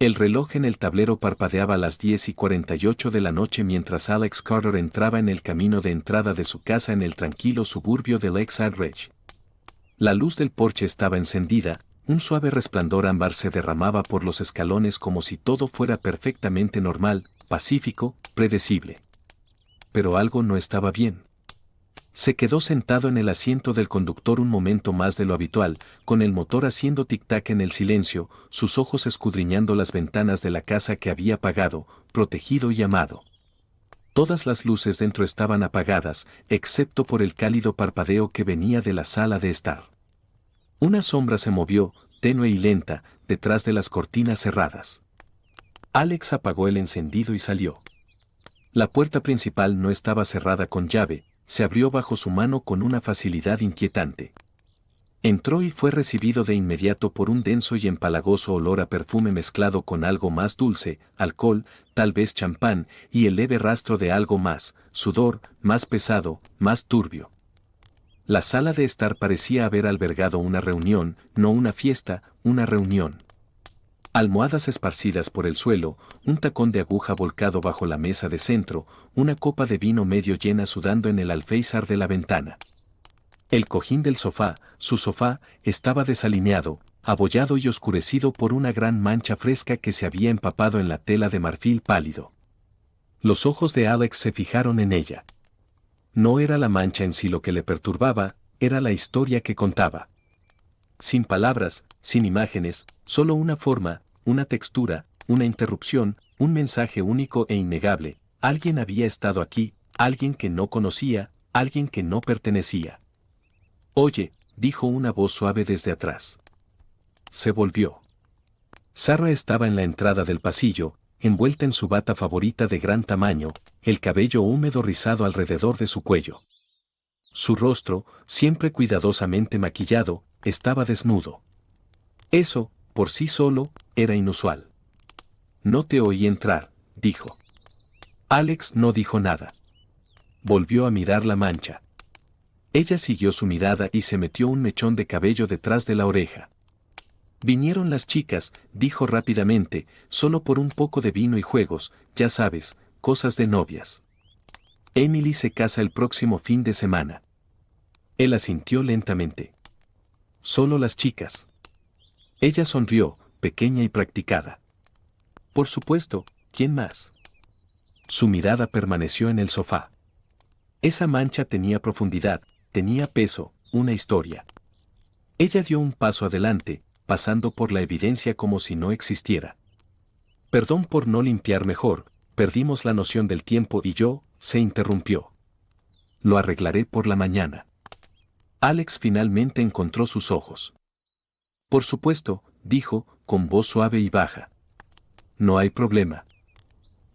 El reloj en el tablero parpadeaba a las 10:48 de la noche mientras Alex Carter entraba en el camino de entrada de su casa en el tranquilo suburbio de Lakeside Ridge. La luz del porche estaba encendida, un suave resplandor ámbar se derramaba por los escalones como si todo fuera perfectamente normal, pacífico, predecible. Pero algo no estaba bien. Se quedó sentado en el asiento del conductor un momento más de lo habitual, con el motor haciendo tic-tac en el silencio, sus ojos escudriñando las ventanas de la casa que había pagado, protegido y amado. Todas las luces dentro estaban apagadas, excepto por el cálido parpadeo que venía de la sala de estar. Una sombra se movió, tenue y lenta, detrás de las cortinas cerradas. Alex apagó el encendido y salió. La puerta principal no estaba cerrada con llave, se abrió bajo su mano con una facilidad inquietante. Entró y fue recibido de inmediato por un denso y empalagoso olor a perfume mezclado con algo más dulce, alcohol, tal vez champán, y el leve rastro de algo más, sudor, más pesado, más turbio. La sala de estar parecía haber albergado una reunión, no una fiesta, una reunión. Almohadas esparcidas por el suelo, un tacón de aguja volcado bajo la mesa de centro, una copa de vino medio llena sudando en el alféizar de la ventana. El cojín del sofá, su sofá, estaba desalineado, abollado y oscurecido por una gran mancha fresca que se había empapado en la tela de marfil pálido. Los ojos de Alex se fijaron en ella. No era la mancha en sí lo que le perturbaba, era la historia que contaba. Sin palabras, sin imágenes, solo una forma, una textura, una interrupción, un mensaje único e innegable. Alguien había estado aquí, alguien que no conocía, alguien que no pertenecía. «Oye», dijo una voz suave desde atrás. Se volvió. Sarah estaba en la entrada del pasillo, envuelta en su bata favorita de gran tamaño, el cabello húmedo rizado alrededor de su cuello. Su rostro, siempre cuidadosamente maquillado, estaba desnudo. Eso, por sí solo, era inusual. «No te oí entrar», dijo. Alex no dijo nada. Volvió a mirar la mancha. Ella siguió su mirada y se metió un mechón de cabello detrás de la oreja. «Vinieron las chicas», dijo rápidamente, «solo por un poco de vino y juegos, ya sabes, cosas de novias. Emily se casa el próximo fin de semana». Él asintió lentamente. «Solo las chicas». Ella sonrió, pequeña y practicada. «Por supuesto, ¿quién más?». Su mirada permaneció en el sofá. Esa mancha tenía profundidad, tenía peso, una historia. Ella dio un paso adelante, pasando por la evidencia como si no existiera. «Perdón por no limpiar mejor, perdimos la noción del tiempo y yo», se interrumpió. «Lo arreglaré por la mañana». Alex finalmente encontró sus ojos. «Por supuesto», dijo, con voz suave y baja. «No hay problema».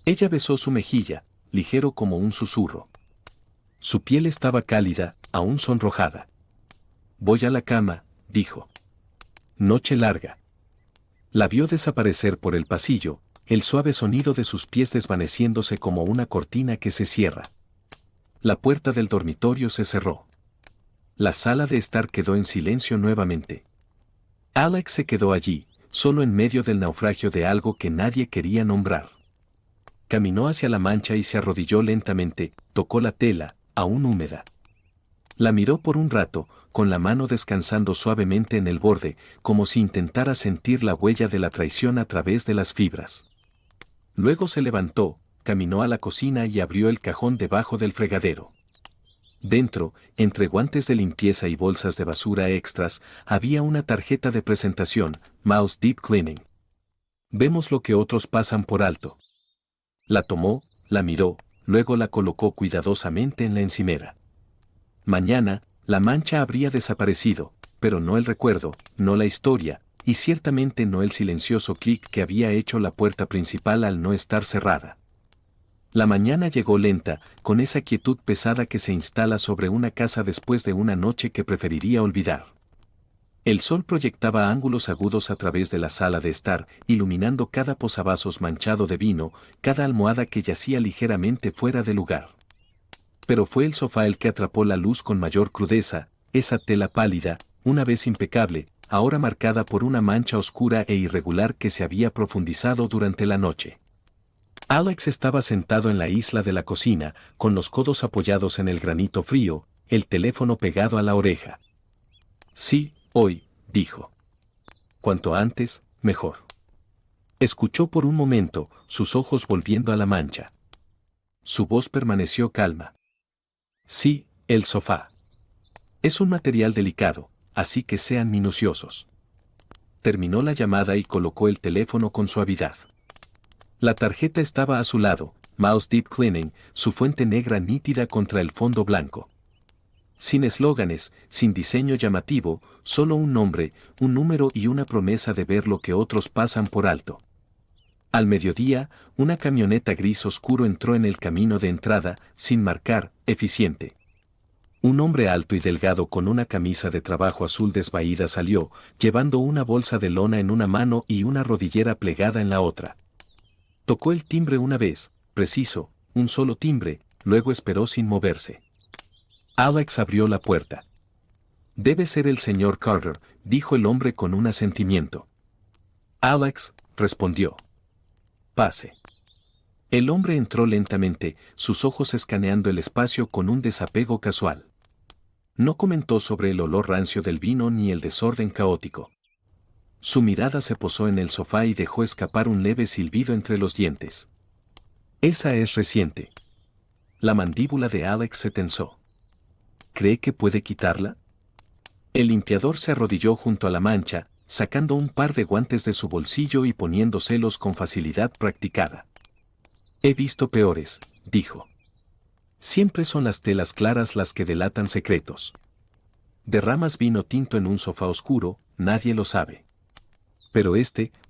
Ella besó su mejilla, ligero como un susurro. Su piel estaba cálida, aún sonrojada. «Voy a la cama», dijo. «Noche larga». La vio desaparecer por el pasillo, el suave sonido de sus pies desvaneciéndose como una cortina que se cierra. La puerta del dormitorio se cerró. La sala de estar quedó en silencio nuevamente. Alex se quedó allí, solo en medio del naufragio de algo que nadie quería nombrar. Caminó hacia la mancha y se arrodilló lentamente, tocó la tela, aún húmeda. La miró por un rato, con la mano descansando suavemente en el borde, como si intentara sentir la huella de la traición a través de las fibras. Luego se levantó, caminó a la cocina y abrió el cajón debajo del fregadero. Dentro, entre guantes de limpieza y bolsas de basura extras, había una tarjeta de presentación, Mouse Deep Cleaning. «Vemos lo que otros pasan por alto». La tomó, la miró, luego la colocó cuidadosamente en la encimera. Mañana, la mancha habría desaparecido, pero no el recuerdo, no la historia, y ciertamente no el silencioso clic que había hecho la puerta principal al no estar cerrada. La mañana llegó lenta, con esa quietud pesada que se instala sobre una casa después de una noche que preferiría olvidar. El sol proyectaba ángulos agudos a través de la sala de estar, iluminando cada posavasos manchado de vino, cada almohada que yacía ligeramente fuera de lugar. Pero fue el sofá el que atrapó la luz con mayor crudeza, esa tela pálida, una vez impecable, ahora marcada por una mancha oscura e irregular que se había profundizado durante la noche. Alex estaba sentado en la isla de la cocina, con los codos apoyados en el granito frío, el teléfono pegado a la oreja. Sí, hoy, dijo. Cuanto antes, mejor. Escuchó por un momento, sus ojos volviendo a la mancha. Su voz permaneció calma. Sí, el sofá. Es un material delicado, así que sean minuciosos. Terminó la llamada y colocó el teléfono con suavidad. La tarjeta estaba a su lado, Mouse Deep Cleaning, su fuente negra nítida contra el fondo blanco. Sin eslóganes, sin diseño llamativo, solo un nombre, un número y una promesa de ver lo que otros pasan por alto. Al mediodía, una camioneta gris oscuro entró en el camino de entrada, sin marcar, eficiente. Un hombre alto y delgado con una camisa de trabajo azul desvaída salió, llevando una bolsa de lona en una mano y una rodillera plegada en la otra. Tocó el timbre una vez, preciso, un solo timbre, luego esperó sin moverse. Alex abrió la puerta. Debe ser el señor Carter, dijo el hombre con un asentimiento. Alex, respondió. Pase. El hombre entró lentamente, sus ojos escaneando el espacio con un desapego casual. No comentó sobre el olor rancio del vino ni el desorden caótico. Su mirada se posó en el sofá y dejó escapar un leve silbido entre los dientes. Esa es reciente. La mandíbula de Alex se tensó. ¿Cree que puede quitarla? El limpiador se arrodilló junto a la mancha, sacando un par de guantes de su bolsillo y poniéndoselos con facilidad practicada. He visto peores, dijo. Siempre son las telas claras las que delatan secretos. Derramas vino tinto en un sofá oscuro, nadie lo sabe. Pero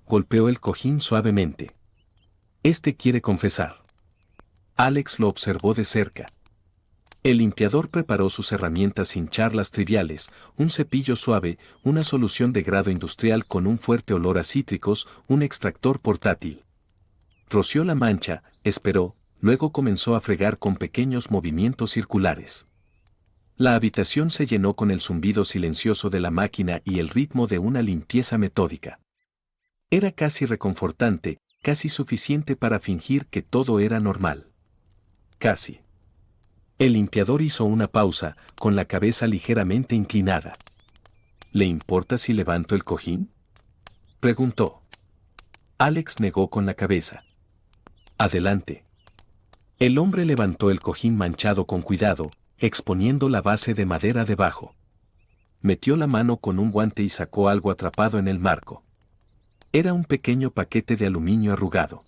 golpeó el cojín suavemente. Quiere confesar. Alex lo observó de cerca. El limpiador preparó sus herramientas sin charlas triviales, un cepillo suave, una solución de grado industrial con un fuerte olor a cítricos, un extractor portátil. Roció la mancha, esperó, luego comenzó a fregar con pequeños movimientos circulares. La habitación se llenó con el zumbido silencioso de la máquina y el ritmo de una limpieza metódica. Era casi reconfortante, casi suficiente para fingir que todo era normal. Casi. El limpiador hizo una pausa, con la cabeza ligeramente inclinada. ¿Le importa si levanto el cojín?, preguntó. Alex negó con la cabeza. Adelante. El hombre levantó el cojín manchado con cuidado, exponiendo la base de madera debajo. Metió la mano con un guante y sacó algo atrapado en el marco. Era un pequeño paquete de aluminio arrugado.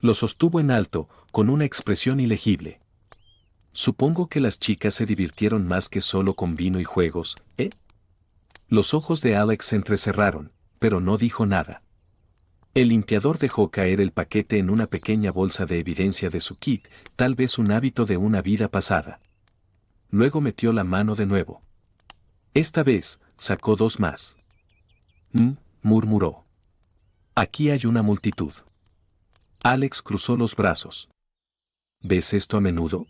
Lo sostuvo en alto, con una expresión ilegible. Supongo que las chicas se divirtieron más que solo con vino y juegos, ¿eh? Los ojos de Alex se entrecerraron, pero no dijo nada. El limpiador dejó caer el paquete en una pequeña bolsa de evidencia de su kit, tal vez un hábito de una vida pasada. Luego metió la mano de nuevo. Esta vez, sacó dos más. Murmuró. Aquí hay una multitud. Alex cruzó los brazos. ¿Ves esto a menudo?,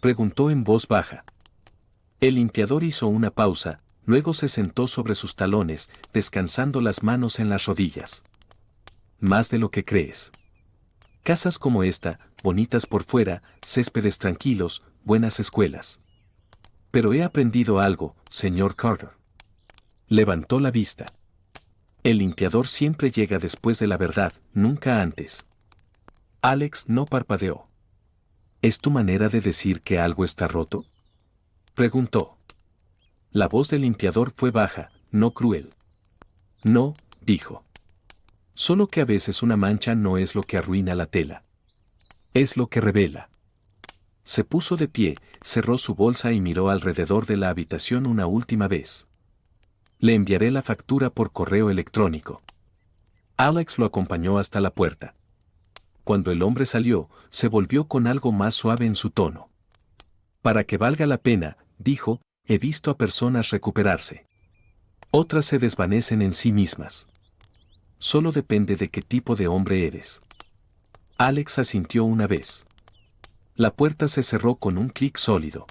preguntó en voz baja. El limpiador hizo una pausa, luego se sentó sobre sus talones, descansando las manos en las rodillas. Más de lo que crees. Casas como esta, bonitas por fuera, céspedes tranquilos, buenas escuelas. Pero he aprendido algo, señor Carter. Levantó la vista. El limpiador siempre llega después de la verdad, nunca antes. Alex no parpadeó. ¿Es tu manera de decir que algo está roto?, preguntó. La voz del limpiador fue baja, no cruel. No, dijo. Solo que a veces una mancha no es lo que arruina la tela. Es lo que revela. Se puso de pie, cerró su bolsa y miró alrededor de la habitación una última vez. Le enviaré la factura por correo electrónico. Alex lo acompañó hasta la puerta. Cuando el hombre salió, se volvió con algo más suave en su tono. Para que valga la pena, dijo, he visto a personas recuperarse. Otras se desvanecen en sí mismas. Solo depende de qué tipo de hombre eres. Alex asintió una vez. La puerta se cerró con un clic sólido.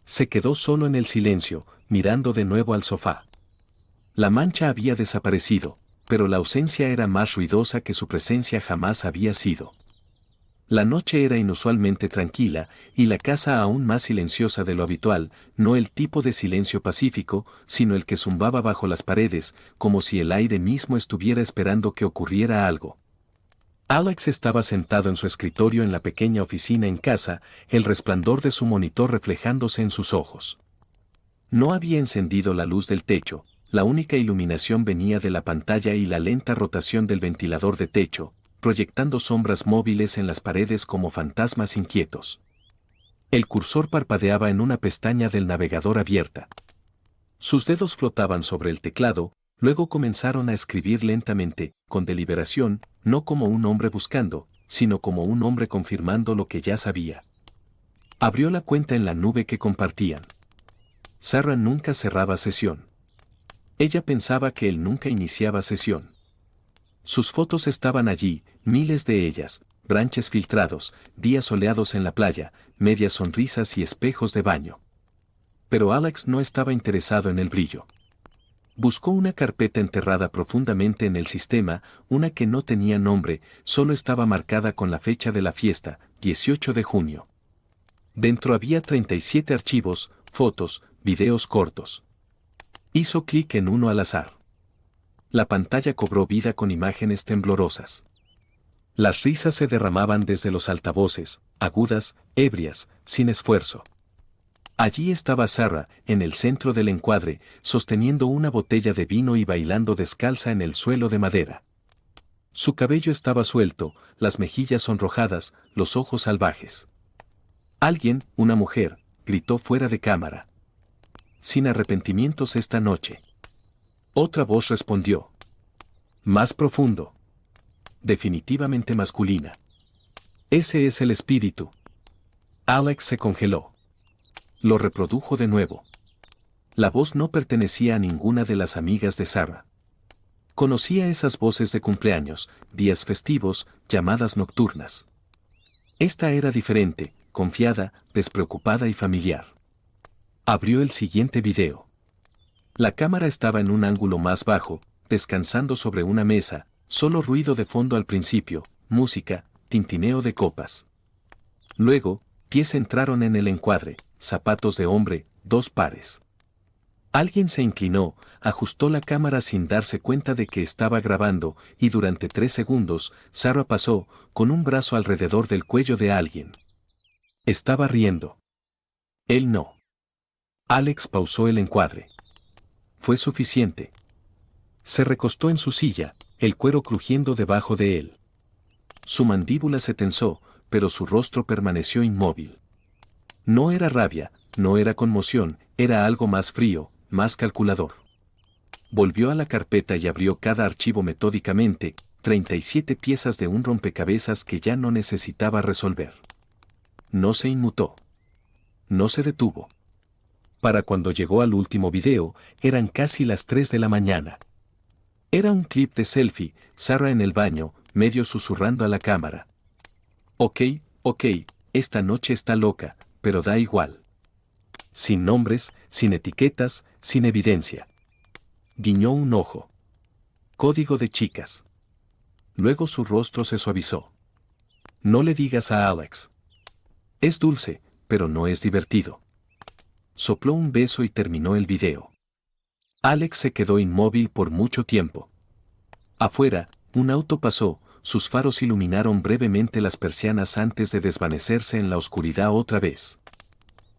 Se quedó solo en el silencio, mirando de nuevo al sofá. La mancha había desaparecido, pero la ausencia era más ruidosa que su presencia jamás había sido. La noche era inusualmente tranquila, y la casa aún más silenciosa de lo habitual, no el tipo de silencio pacífico, sino el que zumbaba bajo las paredes, como si el aire mismo estuviera esperando que ocurriera algo. Alex estaba sentado en su escritorio en la pequeña oficina en casa, el resplandor de su monitor reflejándose en sus ojos. No había encendido la luz del techo, la única iluminación venía de la pantalla y la lenta rotación del ventilador de techo, proyectando sombras móviles en las paredes como fantasmas inquietos. El cursor parpadeaba en una pestaña del navegador abierta. Sus dedos flotaban sobre el teclado, luego comenzaron a escribir lentamente, con deliberación, no como un hombre buscando, sino como un hombre confirmando lo que ya sabía. Abrió la cuenta en la nube que compartían. Sarah nunca cerraba sesión. Ella pensaba que él nunca iniciaba sesión. Sus fotos estaban allí, miles de ellas, branches filtrados, días soleados en la playa, medias sonrisas y espejos de baño. Pero Alex no estaba interesado en el brillo. Buscó una carpeta enterrada profundamente en el sistema, una que no tenía nombre, solo estaba marcada con la fecha de la fiesta, 18 de junio. Dentro había 37 archivos, fotos, videos cortos. Hizo clic en uno al azar. La pantalla cobró vida con imágenes temblorosas. Las risas se derramaban desde los altavoces, agudas, ebrias, sin esfuerzo. Allí estaba Sarah, en el centro del encuadre, sosteniendo una botella de vino y bailando descalza en el suelo de madera. Su cabello estaba suelto, las mejillas sonrojadas, los ojos salvajes. Alguien, una mujer, gritó fuera de cámara. Sin arrepentimientos esta noche. Otra voz respondió. Más profundo. Definitivamente masculina. Ese es el espíritu. Alex se congeló. Lo reprodujo de nuevo. La voz no pertenecía a ninguna de las amigas de Sarah. Conocía esas voces de cumpleaños, días festivos, llamadas nocturnas. Esta era diferente, confiada, despreocupada y familiar. Abrió el siguiente video. La cámara estaba en un ángulo más bajo, descansando sobre una mesa, solo ruido de fondo al principio, música, tintineo de copas. Luego, pies entraron en el encuadre, zapatos de hombre, 2 pares. Alguien se inclinó, ajustó la cámara sin darse cuenta de que estaba grabando, y durante 3 segundos, Sarah pasó, con un brazo alrededor del cuello de alguien. Estaba riendo. Él no. Alex pausó el encuadre. Fue suficiente. Se recostó en su silla, el cuero crujiendo debajo de él. Su mandíbula se tensó, pero su rostro permaneció inmóvil. No era rabia, no era conmoción, era algo más frío, más calculador. Volvió a la carpeta y abrió cada archivo metódicamente, 37 piezas de un rompecabezas que ya no necesitaba resolver. No se inmutó. No se detuvo. Para cuando llegó al último video, eran casi las 3 de la mañana. Era un clip de selfie, Sarah en el baño, medio susurrando a la cámara. Ok, esta noche está loca, pero da igual. Sin nombres, sin etiquetas, sin evidencia. Guiñó un ojo. Código de chicas. Luego su rostro se suavizó. No le digas a Alex. Es dulce, pero no es divertido. Sopló un beso y terminó el video. Alex se quedó inmóvil por mucho tiempo. Afuera, un auto pasó, sus faros iluminaron brevemente las persianas antes de desvanecerse en la oscuridad otra vez.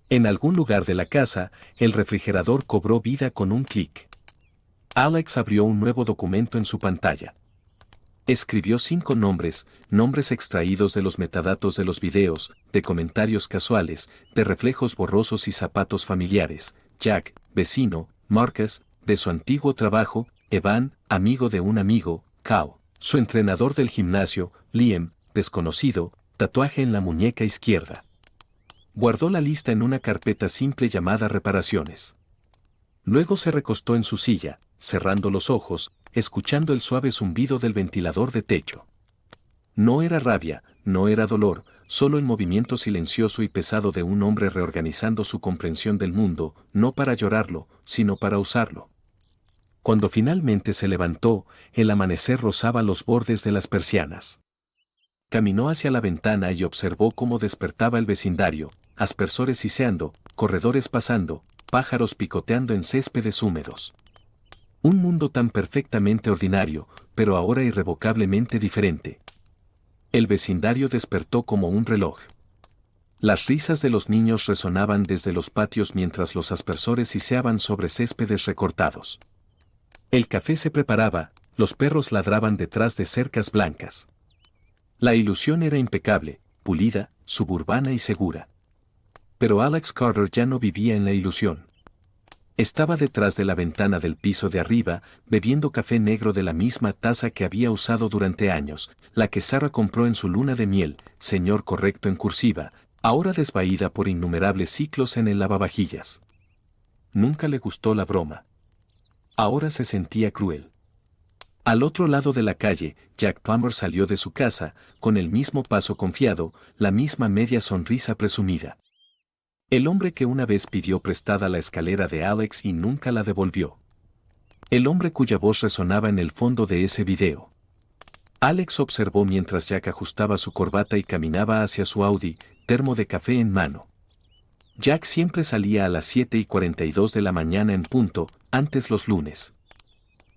En algún lugar de la casa, el refrigerador cobró vida con un clic. Alex abrió un nuevo documento en su pantalla. Escribió 5 nombres, nombres extraídos de los metadatos de los videos, de comentarios casuales, de reflejos borrosos y zapatos familiares. Jack, vecino; Marcus, de su antiguo trabajo; Evan, amigo de un amigo; Cal, su entrenador del gimnasio; Liam, desconocido, tatuaje en la muñeca izquierda. Guardó la lista en una carpeta simple llamada reparaciones. Luego se recostó en su silla, cerrando los ojos, escuchando el suave zumbido del ventilador de techo. No era rabia, no era dolor, solo el movimiento silencioso y pesado de un hombre reorganizando su comprensión del mundo, no para llorarlo, sino para usarlo. Cuando finalmente se levantó, el amanecer rozaba los bordes de las persianas. Caminó hacia la ventana y observó cómo despertaba el vecindario, aspersores siseando, corredores pasando, pájaros picoteando en céspedes húmedos. Un mundo tan perfectamente ordinario, pero ahora irrevocablemente diferente. El vecindario despertó como un reloj. Las risas de los niños resonaban desde los patios mientras los aspersores siseaban sobre céspedes recortados. El café se preparaba, los perros ladraban detrás de cercas blancas. La ilusión era impecable, pulida, suburbana y segura. Pero Alex Carter ya no vivía en la ilusión. Estaba detrás de la ventana del piso de arriba, bebiendo café negro de la misma taza que había usado durante años, la que Sarah compró en su luna de miel, señor correcto en cursiva, ahora desvaída por innumerables ciclos en el lavavajillas. Nunca le gustó la broma. Ahora se sentía cruel. Al otro lado de la calle, Jack Plummer salió de su casa, con el mismo paso confiado, la misma media sonrisa presumida. El hombre que una vez pidió prestada la escalera de Alex y nunca la devolvió. El hombre cuya voz resonaba en el fondo de ese video. Alex observó mientras Jack ajustaba su corbata y caminaba hacia su Audi, termo de café en mano. Jack siempre salía a las 7:42 de la mañana en punto, antes los lunes.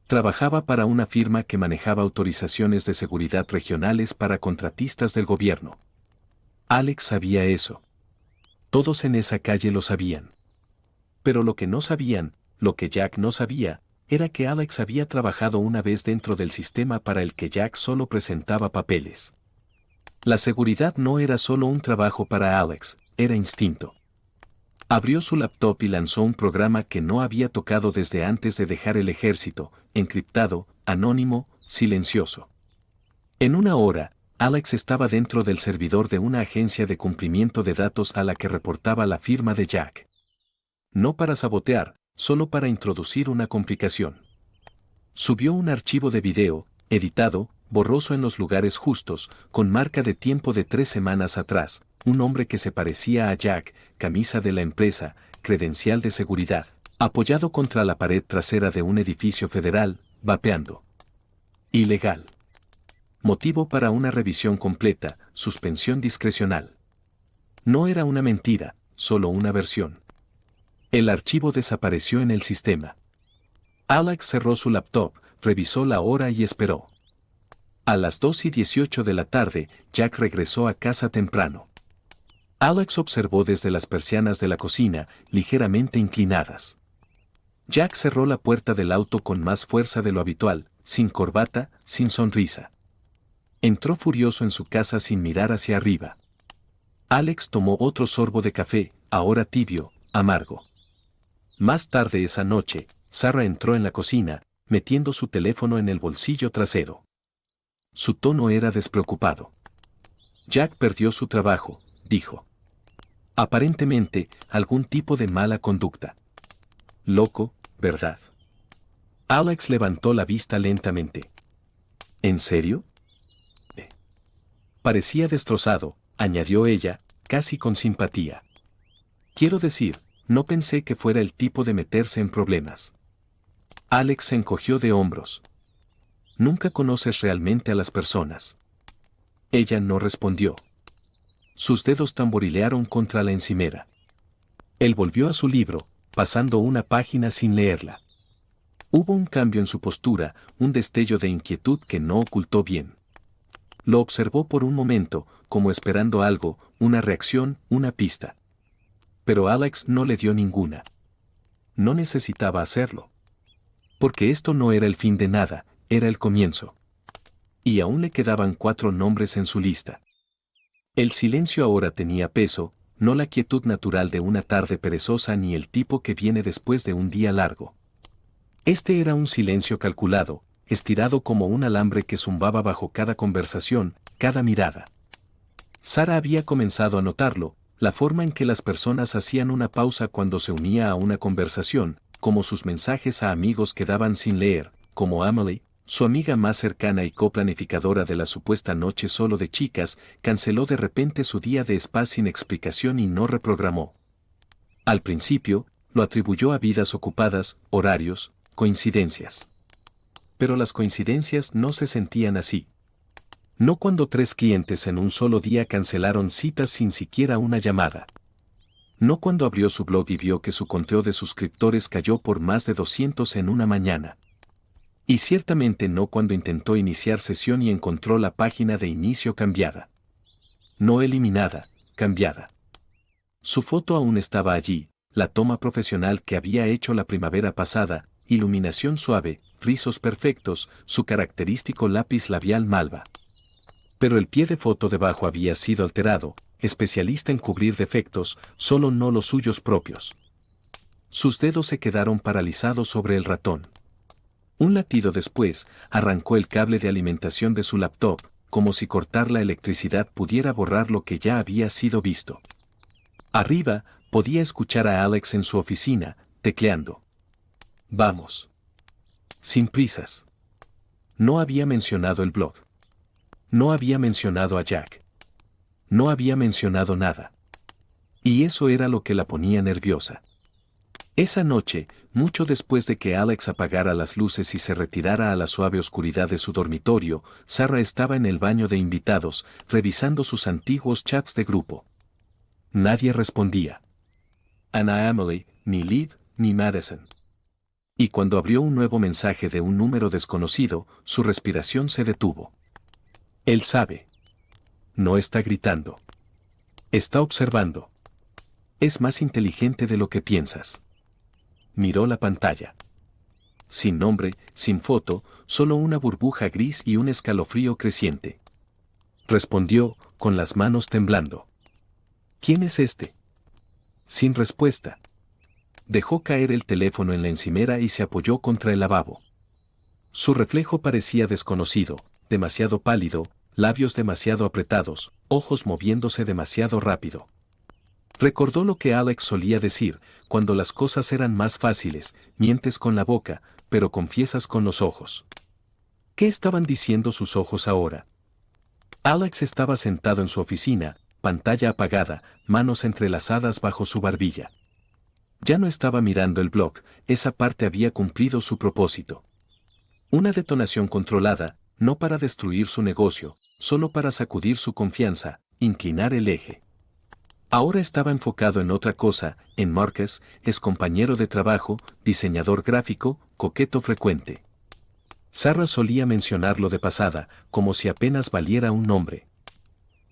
Trabajaba para una firma que manejaba autorizaciones de seguridad regionales para contratistas del gobierno. Alex sabía eso. Todos en esa calle lo sabían. Pero lo que no sabían, lo que Jack no sabía, era que Alex había trabajado una vez dentro del sistema para el que Jack solo presentaba papeles. La seguridad no era solo un trabajo para Alex, era instinto. Abrió su laptop y lanzó un programa que no había tocado desde antes de dejar el ejército, encriptado, anónimo, silencioso. En una hora, Alex estaba dentro del servidor de una agencia de cumplimiento de datos a la que reportaba la firma de Jack. No para sabotear, solo para introducir una complicación. Subió un archivo de video, editado, borroso en los lugares justos, con marca de tiempo de 3 semanas atrás, un hombre que se parecía a Jack, camisa de la empresa, credencial de seguridad, apoyado contra la pared trasera de un edificio federal, vapeando. Ilegal. Motivo para una revisión completa, suspensión discrecional. No era una mentira, solo una versión. El archivo desapareció en el sistema. Alex cerró su laptop, revisó la hora y esperó. A las 2:18 de la tarde, Jack regresó a casa temprano. Alex observó desde las persianas de la cocina, ligeramente inclinadas. Jack cerró la puerta del auto con más fuerza de lo habitual, sin corbata, sin sonrisa. Entró furioso en su casa sin mirar hacia arriba. Alex tomó otro sorbo de café, ahora tibio, amargo. Más tarde esa noche, Sarah entró en la cocina, metiendo su teléfono en el bolsillo trasero. Su tono era despreocupado. Jack perdió su trabajo, dijo. Aparentemente, algún tipo de mala conducta. Loco, ¿verdad? Alex levantó la vista lentamente. ¿En serio? Parecía destrozado, añadió ella, casi con simpatía. Quiero decir, no pensé que fuera el tipo de meterse en problemas. Alex se encogió de hombros. Nunca conoces realmente a las personas. Ella no respondió. Sus dedos tamborilearon contra la encimera. Él volvió a su libro, pasando una página sin leerla. Hubo un cambio en su postura, un destello de inquietud que no ocultó bien. Lo observó por un momento, como esperando algo, una reacción, una pista. Pero Alex no le dio ninguna. No necesitaba hacerlo. Porque esto no era el fin de nada, era el comienzo. Y aún le quedaban 4 nombres en su lista. El silencio ahora tenía peso, no la quietud natural de una tarde perezosa ni el tipo que viene después de un día largo. Este era un silencio calculado, estirado como un alambre que zumbaba bajo cada conversación, cada mirada. Sarah había comenzado a notarlo, la forma en que las personas hacían una pausa cuando se unía a una conversación, como sus mensajes a amigos quedaban sin leer, como Emily, su amiga más cercana y coplanificadora de la supuesta noche solo de chicas, canceló de repente su día de spa sin explicación y no reprogramó. Al principio, lo atribuyó a vidas ocupadas, horarios, coincidencias. Pero las coincidencias no se sentían así. No cuando 3 clientes en un solo día cancelaron citas sin siquiera una llamada. No cuando abrió su blog y vio que su conteo de suscriptores cayó por más de 200 en una mañana. Y ciertamente no cuando intentó iniciar sesión y encontró la página de inicio cambiada. No eliminada, cambiada. Su foto aún estaba allí, la toma profesional que había hecho la primavera pasada, iluminación suave, rizos perfectos, su característico lápiz labial malva. Pero el pie de foto debajo había sido alterado, especialista en cubrir defectos, solo no los suyos propios. Sus dedos se quedaron paralizados sobre el ratón. Un latido después, arrancó el cable de alimentación de su laptop, como si cortar la electricidad pudiera borrar lo que ya había sido visto. Arriba, podía escuchar a Alex en su oficina, tecleando. Vamos. Sin prisas. No había mencionado el blog. No había mencionado a Jack. No había mencionado nada. Y eso era lo que la ponía nerviosa. Esa noche, mucho después de que Alex apagara las luces y se retirara a la suave oscuridad de su dormitorio, Sarah estaba en el baño de invitados, revisando sus antiguos chats de grupo. Nadie respondía. Ana Emily, ni Liv, ni Madison. Y cuando abrió un nuevo mensaje de un número desconocido, su respiración se detuvo. Él sabe. No está gritando. Está observando. Es más inteligente de lo que piensas. Miró la pantalla. Sin nombre, sin foto, solo una burbuja gris y un escalofrío creciente. Respondió, con las manos temblando. ¿Quién es este? Sin respuesta. Dejó caer el teléfono en la encimera y se apoyó contra el lavabo. Su reflejo parecía desconocido, demasiado pálido, labios demasiado apretados, ojos moviéndose demasiado rápido. Recordó lo que Alex solía decir, cuando las cosas eran más fáciles, mientes con la boca, pero confiesas con los ojos. ¿Qué estaban diciendo sus ojos ahora? Alex estaba sentado en su oficina, pantalla apagada, manos entrelazadas bajo su barbilla. Ya no estaba mirando el blog, esa parte había cumplido su propósito. Una detonación controlada, no para destruir su negocio, solo para sacudir su confianza, inclinar el eje. Ahora estaba enfocado en otra cosa, en Marcus, es compañero de trabajo, diseñador gráfico, coqueto frecuente. Sarah solía mencionarlo de pasada, como si apenas valiera un nombre.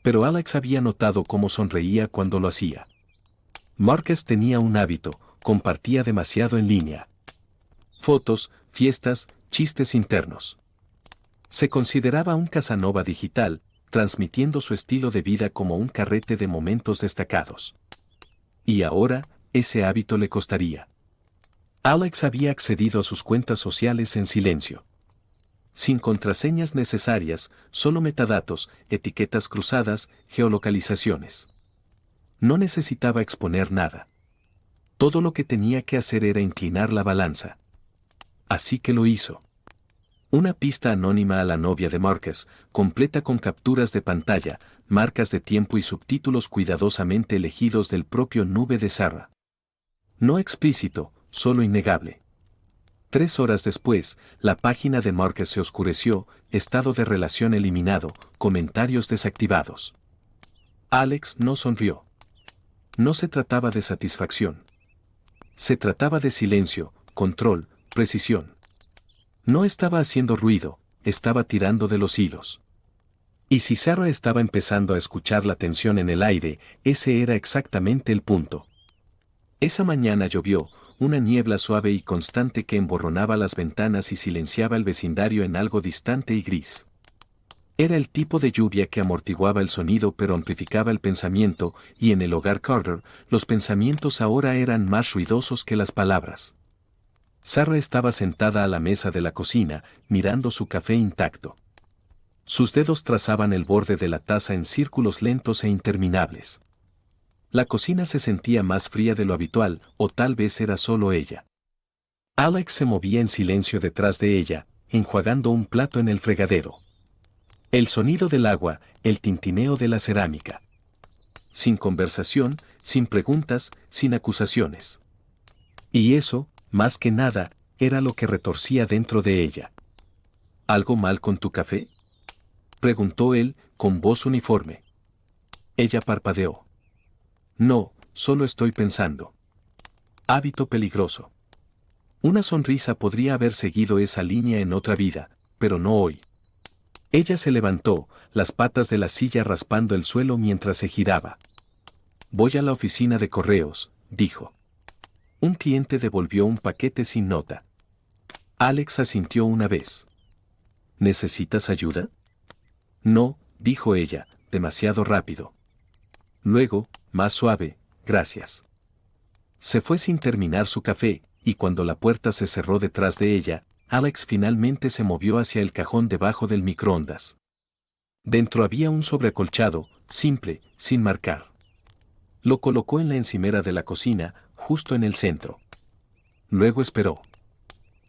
Pero Alex había notado cómo sonreía cuando lo hacía. Marcus tenía un hábito, compartía demasiado en línea. Fotos, fiestas, chistes internos. Se consideraba un Casanova digital, transmitiendo su estilo de vida como un carrete de momentos destacados. Y ahora, ese hábito le costaría. Alex había accedido a sus cuentas sociales en silencio. Sin contraseñas necesarias, solo metadatos, etiquetas cruzadas, geolocalizaciones. No necesitaba exponer nada. Todo lo que tenía que hacer era inclinar la balanza. Así que lo hizo. Una pista anónima a la novia de Marcus, completa con capturas de pantalla, marcas de tiempo y subtítulos cuidadosamente elegidos del propio nube de Sarah. No explícito, solo innegable. 3 horas después, la página de Marcus se oscureció, estado de relación eliminado, comentarios desactivados. Alex no sonrió. No se trataba de satisfacción. Se trataba de silencio, control, precisión. No estaba haciendo ruido, estaba tirando de los hilos. Y si Sarah estaba empezando a escuchar la tensión en el aire, ese era exactamente el punto. Esa mañana llovió, una niebla suave y constante que emborronaba las ventanas y silenciaba el vecindario en algo distante y gris. Era el tipo de lluvia que amortiguaba el sonido pero amplificaba el pensamiento, y en el hogar Carter, los pensamientos ahora eran más ruidosos que las palabras. Sarah estaba sentada a la mesa de la cocina, mirando su café intacto. Sus dedos trazaban el borde de la taza en círculos lentos e interminables. La cocina se sentía más fría de lo habitual, o tal vez era solo ella. Alex se movía en silencio detrás de ella, enjuagando un plato en el fregadero. El sonido del agua, el tintineo de la cerámica. Sin conversación, sin preguntas, sin acusaciones. Y eso, más que nada, era lo que retorcía dentro de ella. ¿Algo mal con tu café?, preguntó él, con voz uniforme. Ella parpadeó. No, solo estoy pensando. Hábito peligroso. Una sonrisa podría haber seguido esa línea en otra vida, pero no hoy. Ella se levantó, las patas de la silla raspando el suelo mientras se giraba. Voy a la oficina de correos, dijo. Un cliente devolvió un paquete sin nota. Alex asintió una vez. ¿Necesitas ayuda? No, dijo ella, demasiado rápido. Luego, más suave, gracias. Se fue sin terminar su café, y cuando la puerta se cerró detrás de ella, Alex finalmente se movió hacia el cajón debajo del microondas. Dentro había un sobreacolchado, simple, sin marcar. Lo colocó en la encimera de la cocina, justo en el centro. Luego esperó.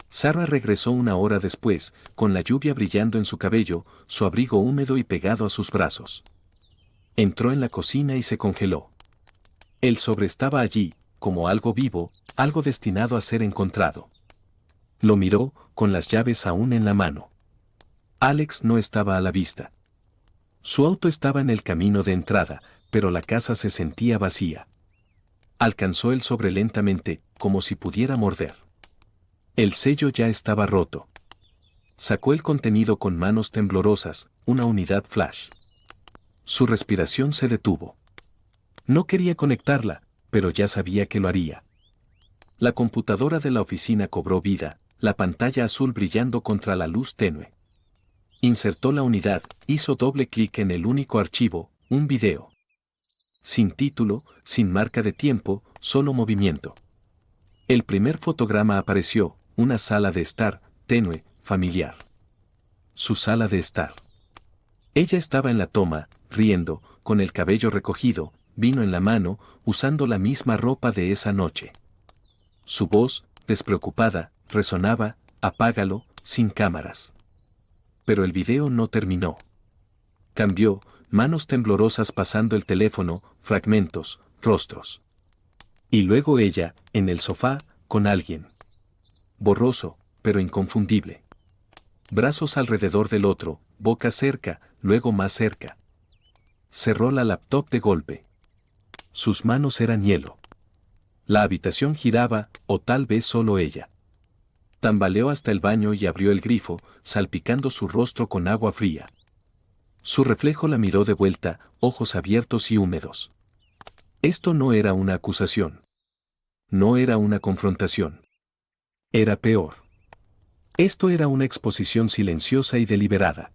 Sarah regresó una hora después, con la lluvia brillando en su cabello, su abrigo húmedo y pegado a sus brazos. Entró en la cocina y se congeló. El sobre estaba allí, como algo vivo, algo destinado a ser encontrado. Lo miró, con las llaves aún en la mano. Alex no estaba a la vista. Su auto estaba en el camino de entrada, pero la casa se sentía vacía. Alcanzó el sobre lentamente, como si pudiera morder. El sello ya estaba roto. Sacó el contenido con manos temblorosas, una unidad flash. Su respiración se detuvo. No quería conectarla, pero ya sabía que lo haría. La computadora de la oficina cobró vida, la pantalla azul brillando contra la luz tenue. Insertó la unidad, hizo doble clic en el único archivo, un video. Sin título, sin marca de tiempo, solo movimiento. El primer fotograma apareció, una sala de estar, tenue, familiar. Su sala de estar. Ella estaba en la toma, riendo, con el cabello recogido, vino en la mano, usando la misma ropa de esa noche. Su voz, despreocupada, resonaba, apágalo, sin cámaras. Pero el video no terminó. Cambió, manos temblorosas pasando el teléfono, fragmentos, rostros. Y luego ella, en el sofá, con alguien. Borroso, pero inconfundible. Brazos alrededor del otro, boca cerca, luego más cerca. Cerró la laptop de golpe. Sus manos eran hielo. La habitación giraba, o tal vez solo ella. Tambaleó hasta el baño y abrió el grifo, salpicando su rostro con agua fría. Su reflejo la miró de vuelta, ojos abiertos y húmedos. Esto no era una acusación. No era una confrontación. Era peor. Esto era una exposición silenciosa y deliberada.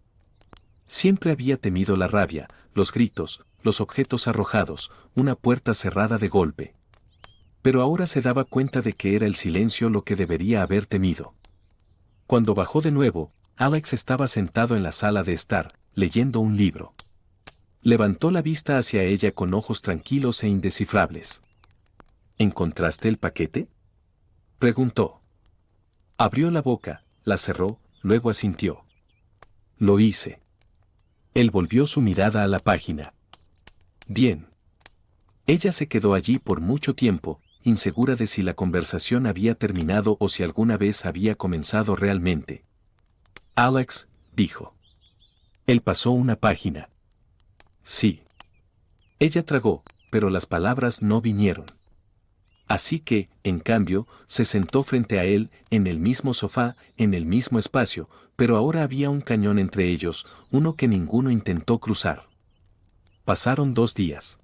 Siempre había temido la rabia, los gritos, los objetos arrojados, una puerta cerrada de golpe. Pero ahora se daba cuenta de que era el silencio lo que debería haber temido. Cuando bajó de nuevo, Alex estaba sentado en la sala de estar, leyendo un libro. Levantó la vista hacia ella con ojos tranquilos e indescifrables. ¿Encontraste el paquete?, preguntó. Abrió la boca, la cerró, luego asintió. Lo hice. Él volvió su mirada a la página. Bien. Ella se quedó allí por mucho tiempo, insegura de si la conversación había terminado o si alguna vez había comenzado realmente. Alex, dijo. Él pasó una página. Sí. Ella tragó, pero las palabras no vinieron. Así que, en cambio, se sentó frente a él, en el mismo sofá, en el mismo espacio, pero ahora había un cañón entre ellos, uno que ninguno intentó cruzar. Pasaron 2 días.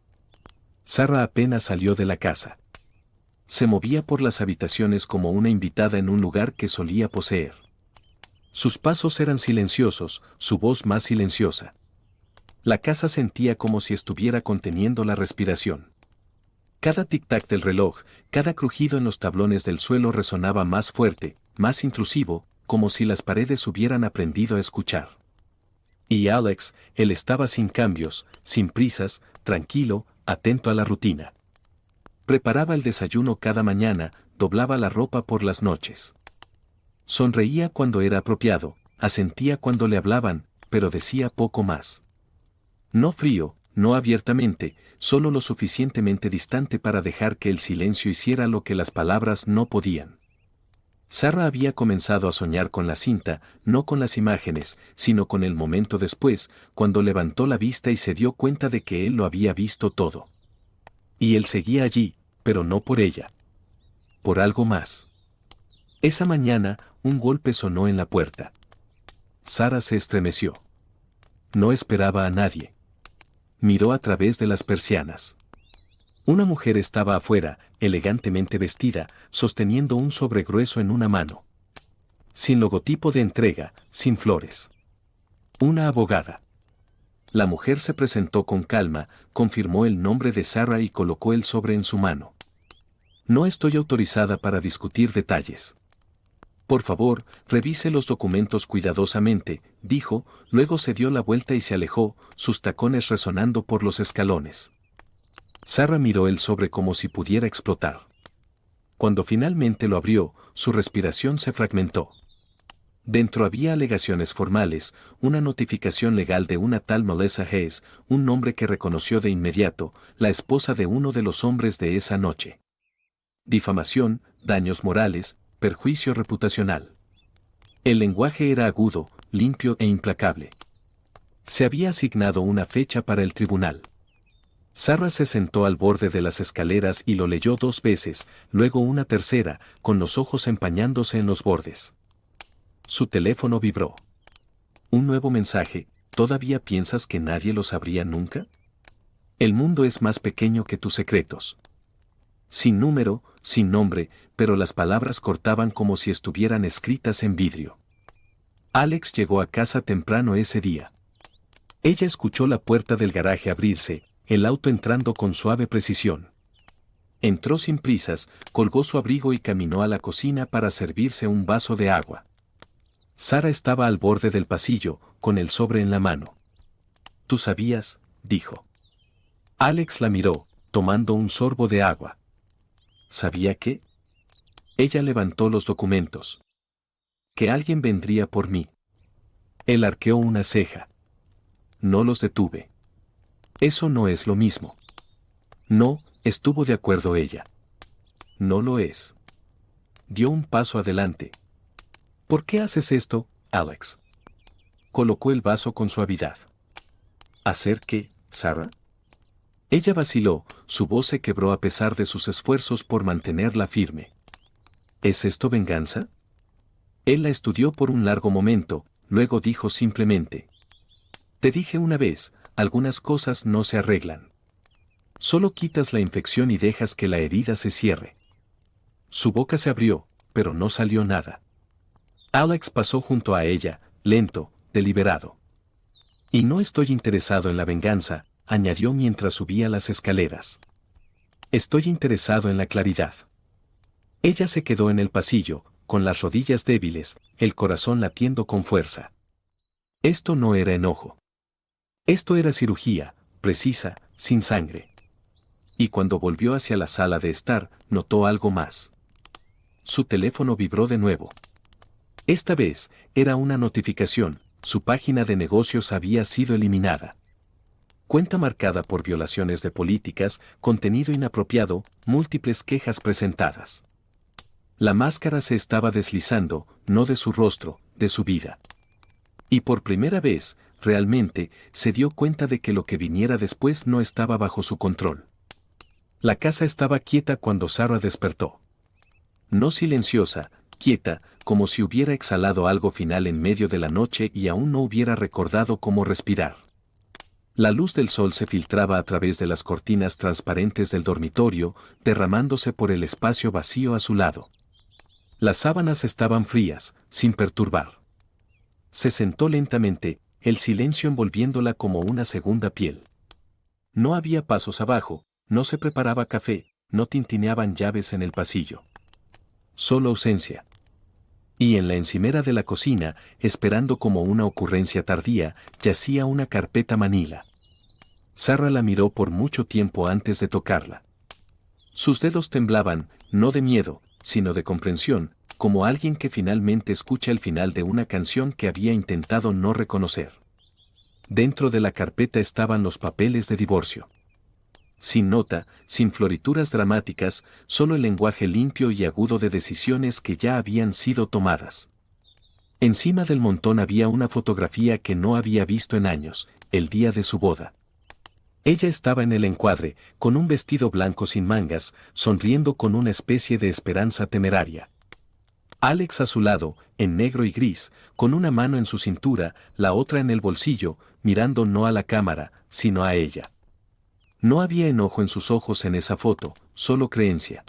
Sarah apenas salió de la casa. Se movía por las habitaciones como una invitada en un lugar que solía poseer. Sus pasos eran silenciosos, su voz más silenciosa. La casa sentía como si estuviera conteniendo la respiración. Cada tic-tac del reloj, cada crujido en los tablones del suelo resonaba más fuerte, más intrusivo, como si las paredes hubieran aprendido a escuchar. Y Alex, él estaba sin cambios, sin prisas, tranquilo, atento a la rutina. Preparaba el desayuno cada mañana, doblaba la ropa por las noches. Sonreía cuando era apropiado, asentía cuando le hablaban, pero decía poco más. No frío, no abiertamente, solo lo suficientemente distante para dejar que el silencio hiciera lo que las palabras no podían. Sarah había comenzado a soñar con la cinta, no con las imágenes, sino con el momento después, cuando levantó la vista y se dio cuenta de que él lo había visto todo. Y él seguía allí, pero no por ella. Por algo más. Esa mañana, un golpe sonó en la puerta. Sarah se estremeció. No esperaba a nadie. Miró a través de las persianas. Una mujer estaba afuera, elegantemente vestida, sosteniendo un sobre grueso en una mano. Sin logotipo de entrega, sin flores. Una abogada. La mujer se presentó con calma, confirmó el nombre de Sarah y colocó el sobre en su mano. No estoy autorizada para discutir detalles. Por favor, revise los documentos cuidadosamente, dijo, luego se dio la vuelta y se alejó, sus tacones resonando por los escalones. Sarah miró el sobre como si pudiera explotar. Cuando finalmente lo abrió, su respiración se fragmentó. Dentro había alegaciones formales, una notificación legal de una tal Melissa Hayes, un nombre que reconoció de inmediato, la esposa de uno de los hombres de esa noche. Difamación, daños morales, perjuicio reputacional. El lenguaje era agudo, limpio e implacable. Se había asignado una fecha para el tribunal. Sarah se sentó al borde de las escaleras y lo leyó 2 veces, luego una tercera, con los ojos empañándose en los bordes. Su teléfono vibró. Un nuevo mensaje. ¿Todavía piensas que nadie lo sabría nunca? El mundo es más pequeño que tus secretos. Sin número, sin nombre, pero las palabras cortaban como si estuvieran escritas en vidrio. Alex llegó a casa temprano ese día. Ella escuchó la puerta del garaje abrirse, el auto entrando con suave precisión. Entró sin prisas, colgó su abrigo y caminó a la cocina para servirse un vaso de agua. Sarah estaba al borde del pasillo, con el sobre en la mano. «¿Tú sabías?», dijo. Alex la miró, tomando un sorbo de agua. ¿Sabía qué? Ella levantó los documentos. Que alguien vendría por mí. Él arqueó una ceja. No los detuve. Eso no es lo mismo. No, estuvo de acuerdo ella. No lo es. Dio un paso adelante. ¿Por qué haces esto, Alex? Colocó el vaso con suavidad. ¿Hacer qué, Sarah? Ella vaciló, su voz se quebró a pesar de sus esfuerzos por mantenerla firme. ¿Es esto venganza? Él la estudió por un largo momento, luego dijo simplemente. Te dije una vez, algunas cosas no se arreglan. Solo quitas la infección y dejas que la herida se cierre. Su boca se abrió, pero no salió nada. Alex pasó junto a ella, lento, deliberado. Y no estoy interesado en la venganza, añadió mientras subía las escaleras. Estoy interesado en la claridad. Ella se quedó en el pasillo, con las rodillas débiles, el corazón latiendo con fuerza. Esto no era enojo. Esto era cirugía, precisa, sin sangre. Y cuando volvió hacia la sala de estar, notó algo más. Su teléfono vibró de nuevo. Esta vez, era una notificación, su página de negocios había sido eliminada. Cuenta marcada por violaciones de políticas, contenido inapropiado, múltiples quejas presentadas. La máscara se estaba deslizando, no de su rostro, de su vida. Y por primera vez, realmente, se dio cuenta de que lo que viniera después no estaba bajo su control. La casa estaba quieta cuando Sarah despertó. No silenciosa, quieta, como si hubiera exhalado algo final en medio de la noche y aún no hubiera recordado cómo respirar. La luz del sol se filtraba a través de las cortinas transparentes del dormitorio, derramándose por el espacio vacío a su lado. Las sábanas estaban frías, sin perturbar. Se sentó lentamente, el silencio envolviéndola como una segunda piel. No había pasos abajo, no se preparaba café, no tintineaban llaves en el pasillo. Solo ausencia. Y en la encimera de la cocina, esperando como una ocurrencia tardía, yacía una carpeta manila. Sarah la miró por mucho tiempo antes de tocarla. Sus dedos temblaban, no de miedo, sino de comprensión, como alguien que finalmente escucha el final de una canción que había intentado no reconocer. Dentro de la carpeta estaban los papeles de divorcio. sin nota, sin florituras dramáticas, solo el lenguaje limpio y agudo de decisiones que ya habían sido tomadas. Encima del montón había una fotografía que no había visto en años, el día de su boda. Ella estaba en el encuadre, con un vestido blanco sin mangas, sonriendo con una especie de esperanza temeraria. Alex a su lado, en negro y gris, con una mano en su cintura, la otra en el bolsillo, mirando no a la cámara, sino a ella. No había enojo en sus ojos en esa foto, solo creencia.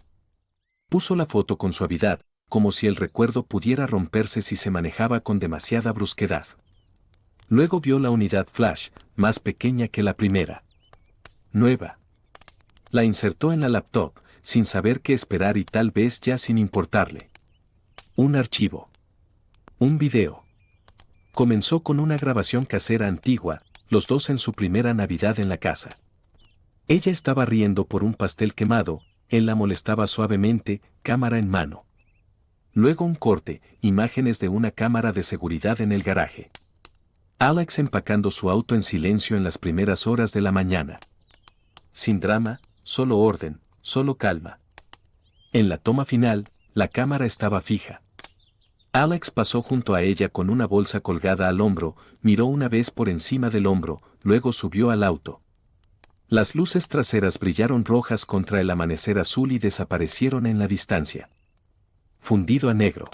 Puso la foto con suavidad, como si el recuerdo pudiera romperse si se manejaba con demasiada brusquedad. Luego vio la unidad flash, más pequeña que la primera. Nueva. La insertó en la laptop, sin saber qué esperar y tal vez ya sin importarle. Un archivo. Un video. Comenzó con una grabación casera antigua, los dos en su primera Navidad en la casa. Ella estaba riendo por un pastel quemado, él la molestaba suavemente, cámara en mano. Luego un corte, imágenes de una cámara de seguridad en el garaje. Alex empacando su auto en silencio en las primeras horas de la mañana. Sin drama, solo orden, solo calma. En la toma final, la cámara estaba fija. Alex pasó junto a ella con una bolsa colgada al hombro, miró una vez por encima del hombro, luego subió al auto. Las luces traseras brillaron rojas contra el amanecer azul y desaparecieron en la distancia. Fundido a negro.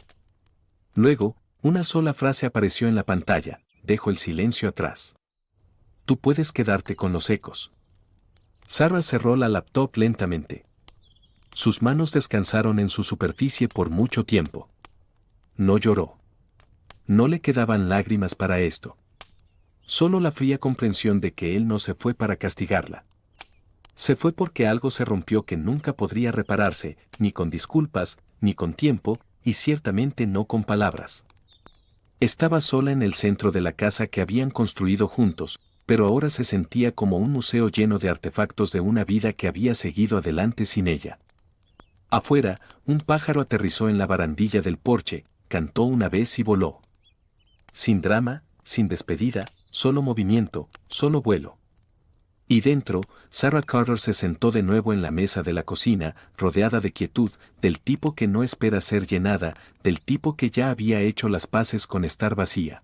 Luego, una sola frase apareció en la pantalla, dejo el silencio atrás. Tú puedes quedarte con los ecos. Sarah cerró la laptop lentamente. Sus manos descansaron en su superficie por mucho tiempo. No lloró. No le quedaban lágrimas para esto. Solo la fría comprensión de que él no se fue para castigarla. Se fue porque algo se rompió que nunca podría repararse, ni con disculpas, ni con tiempo, y ciertamente no con palabras. Estaba sola en el centro de la casa que habían construido juntos, pero ahora se sentía como un museo lleno de artefactos de una vida que había seguido adelante sin ella. Afuera, un pájaro aterrizó en la barandilla del porche, cantó una vez y voló. Sin drama, sin despedida, solo movimiento, solo vuelo. Y dentro, Sarah Carter se sentó de nuevo en la mesa de la cocina, rodeada de quietud, del tipo que no espera ser llenada, del tipo que ya había hecho las paces con estar vacía.